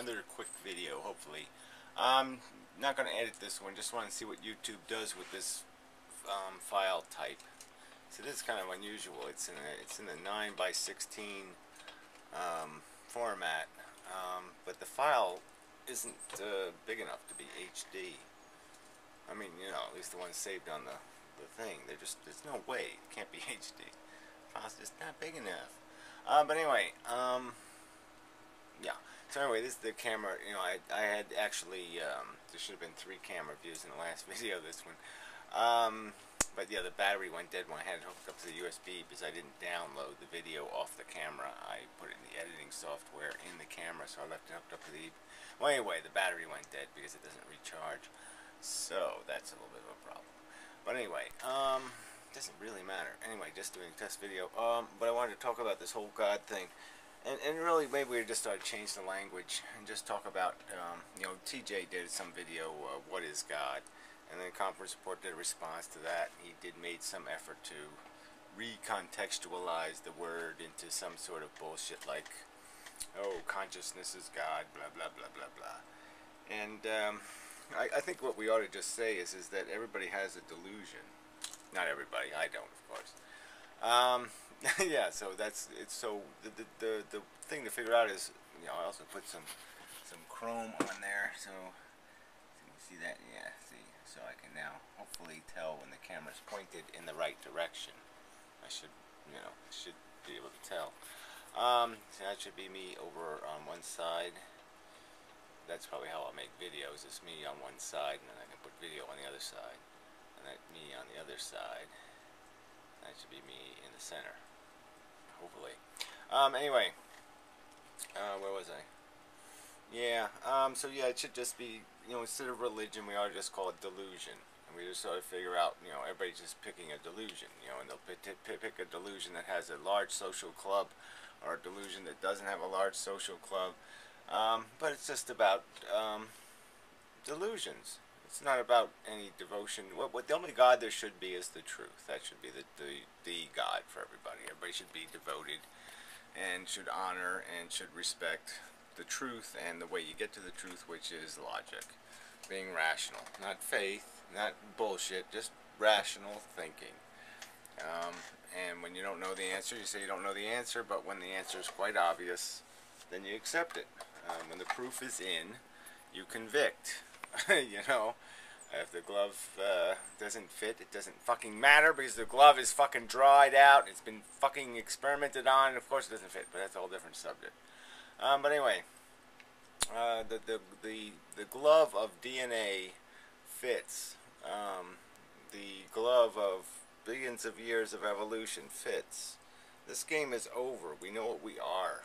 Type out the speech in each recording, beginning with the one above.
another quick video, hopefully. I'm not going to edit this one, just want to see what YouTube does with this file type. So this is kind of unusual. It's in the 9 by 16 format, but the file isn't big enough to be HD. I mean, you know, at least the ones saved on the thing. There's no way it can't be HD. The file's just not big enough. But anyway, yeah. So anyway, this is the camera. You know, I had actually there should have been 3 camera views in the last video. This one, but yeah, the battery went dead when I had it hooked up to the USB because I didn't download the video off the camera. I put it in the editing software in the camera, so I left it hooked up to the. Well, anyway, the battery went dead because it doesn't recharge. So that's a little bit of a problem. But anyway, doesn't really matter. Anyway, just doing a test video. But I wanted to talk about this whole God thing. And really, maybe we just started to change the language and just talk about, you know, TJ did some video, what is God? And then Conference Report did a response to that. He made some effort to recontextualize the word into some sort of bullshit like, oh, consciousness is God, blah, blah, blah, blah, blah. And I think what we ought to just say is that everybody has a delusion. Not everybody, I don't, of course. Yeah, so so the thing to figure out is, you know, I also put some chrome on there, so you see that, yeah, see, so I can now hopefully tell when the camera's pointed in the right direction. I should, you know, be able to tell. So that should be me over on one side. That's probably how I'll make videos. It's me on one side, and then I can put video on the other side, and then me on the other side. That should be me in the center, hopefully. Anyway, where was I? Yeah, so yeah, it should just be, you know, instead of religion, we ought to just call it delusion. And we just sort of figure out, you know, everybody's just picking a delusion, you know, and they'll pick a delusion that has a large social club, or a delusion that doesn't have a large social club. But it's just about delusions. It's not about any devotion. What the only God there should be is the truth. That should be the God for everybody. Everybody should be devoted and should honor and should respect the truth and the way you get to the truth, which is logic. Being rational. Not faith, not bullshit, just rational thinking. And when you don't know the answer, you say you don't know the answer, but when the answer is quite obvious, then you accept it. When the proof is in, you convict. You know, if the glove doesn't fit, it doesn't fucking matter because the glove is fucking dried out. It's been fucking experimented on, and of course it doesn't fit. But that's a whole different subject. But anyway, the glove of DNA fits. The glove of billions of years of evolution fits. This game is over. We know what we are.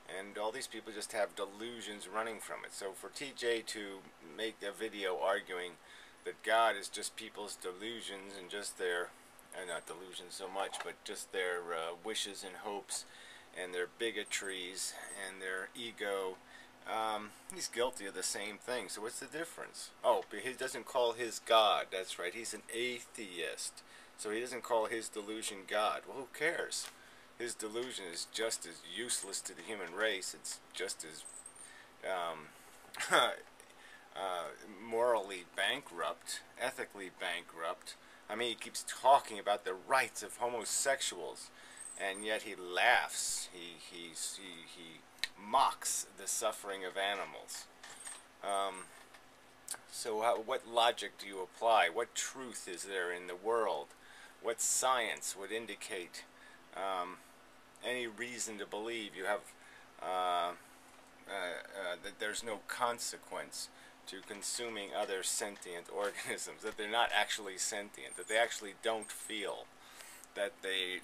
And all these people just have delusions running from it. So for TJ to make a video arguing that God is just people's delusions and just their, not delusions so much, but just their wishes and hopes and their bigotries and their ego, he's guilty of the same thing. So what's the difference? Oh, but he doesn't call his God. That's right. He's an atheist. So he doesn't call his delusion God. Well, who cares? His delusion is just as useless to the human race. It's just as morally bankrupt, ethically bankrupt. I mean, he keeps talking about the rights of homosexuals, and yet he laughs. He mocks the suffering of animals. So what logic do you apply? What truth is there in the world? What science would indicate any reason to believe you have that there's no consequence to consuming other sentient organisms, that they're not actually sentient, that they actually don't feel, that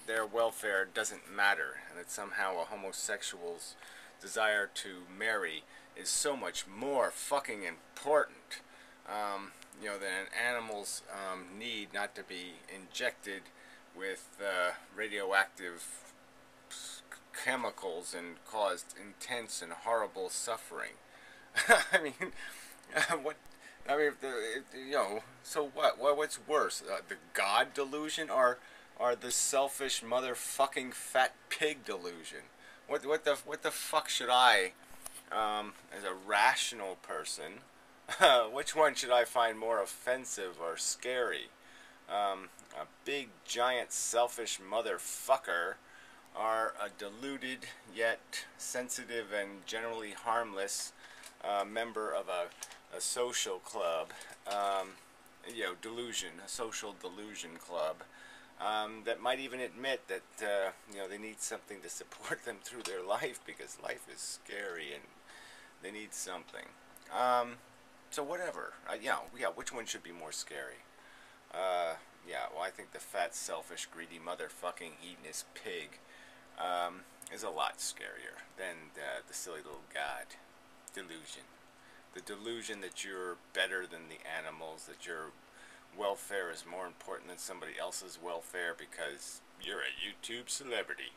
their welfare doesn't matter, and that somehow a homosexual's desire to marry is so much more fucking important, you know, than an animal's need not to be injected with radioactive chemicals and caused intense and horrible suffering. I mean, what? I mean, you know. So what? What's worse, the God delusion or the selfish motherfucking fat pig delusion? What the fuck should I as a rational person, which one should I find more offensive or scary? A big, giant, selfish motherfucker, or a deluded yet sensitive and generally harmless member of a social club, delusion, a social delusion club, that might even admit that they need something to support them through their life, because life is scary and they need something. So whatever, which one should be more scary? Well, I think the fat, selfish, greedy, motherfucking, hedonist pig is a lot scarier than the silly little god. Delusion. The delusion that you're better than the animals, that your welfare is more important than somebody else's welfare because you're a YouTube celebrity,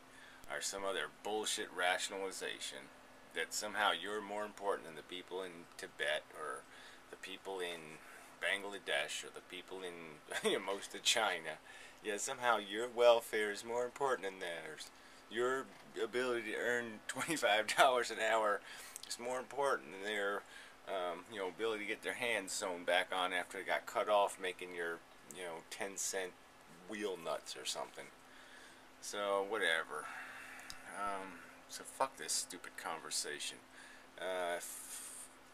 or some other bullshit rationalization that somehow you're more important than the people in Tibet, or the people in Bangladesh, or the people in most of China. Yeah, somehow your welfare is more important than theirs. Your ability to earn $25 an hour is more important than their ability to get their hands sewn back on after they got cut off making your 10-cent wheel nuts or something. So whatever. So fuck this stupid conversation.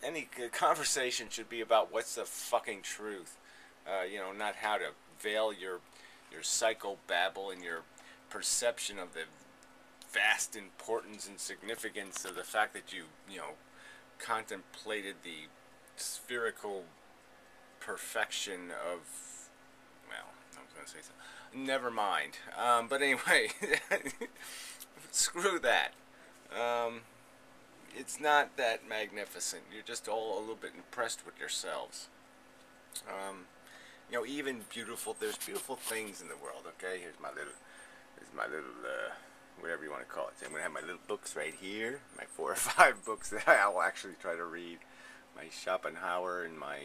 Any conversation should be about what's the fucking truth. Not how to veil your psychobabble and your perception of the vast importance and significance of the fact that you contemplated the spherical perfection of, well, I was going to say something. Never mind. But anyway, screw that. It's not that magnificent. You're just all a little bit impressed with yourselves. Even beautiful, there's beautiful things in the world, okay? Here's my little, whatever you want to call it. I'm going to have my little books right here, my 4 or 5 books that I'll actually try to read. My Schopenhauer and my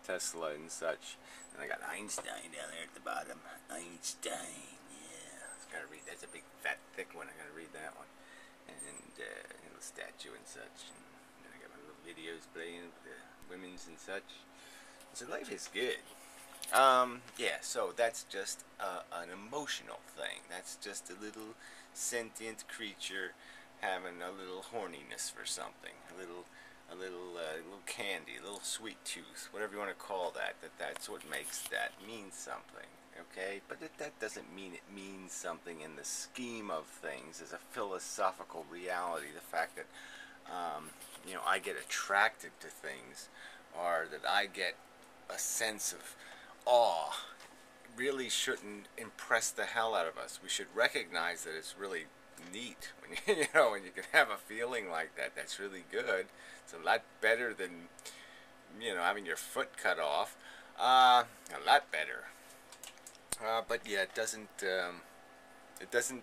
Tesla and such. And I got Einstein down there at the bottom. Einstein, yeah. I gotta read. That's a big, fat, thick one. I gotta read that one. And a little statue and such. And then I got my little videos playing with the women's and such. So life is good. So that's just an emotional thing. That's just a little sentient creature having a little horniness for something, a little candy, a little sweet tooth, whatever you want to call that. That's what makes that mean something, okay? But that doesn't mean it means something in the scheme of things as a philosophical reality. The fact that I get attracted to things, or that I get a sense of awe, really shouldn't impress the hell out of us. We should recognize that it's really neat when when you can have a feeling like that. That's really good. It's a lot better than having your foot cut off. A lot better. But yeah, it doesn't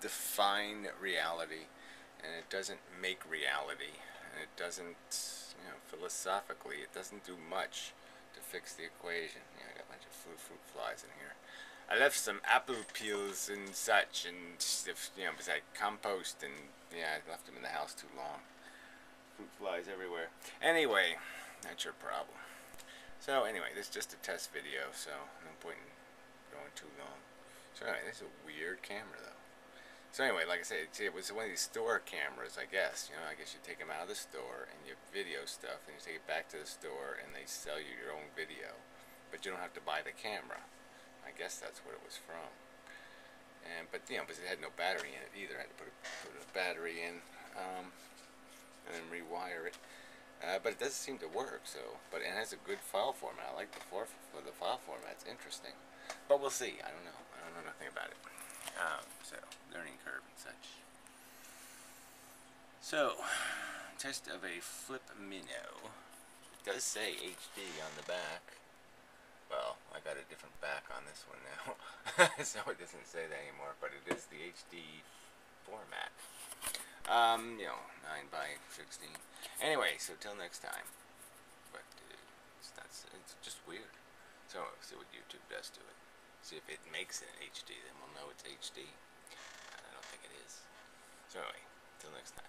define reality, and it doesn't make reality, and it doesn't philosophically it doesn't do much to fix the equation. I got a bunch of fruit flies in here. I left some apple peels and such, and beside compost, and I left them in the house too long. Fruit flies everywhere. Anyway, that's your problem. So anyway, this is just a test video, so no point in going too long. So anyway, this is a weird camera though. So anyway, like I said, it was one of these store cameras, I guess. I guess you take them out of the store and you video stuff, and you take it back to the store and they sell you your own video, but you don't have to buy the camera. I guess that's what it was from. But it had no battery in it either. I had to put a battery in, and then rewire it. But it doesn't seem to work. But it has a good file format. I like the file format. It's interesting. But we'll see. I don't know. I don't know nothing about it. So learning curve and such. So test of a Flip Minnow. It does say HD on the back. Well, I got a different back on this one now, so it doesn't say that anymore, but it is the HD format. 9 by 16. Anyway, so till next time. But it's just weird. So see what YouTube does to it. See if it makes it HD, then we'll know it's HD. I don't think it is. So anyway, till next time.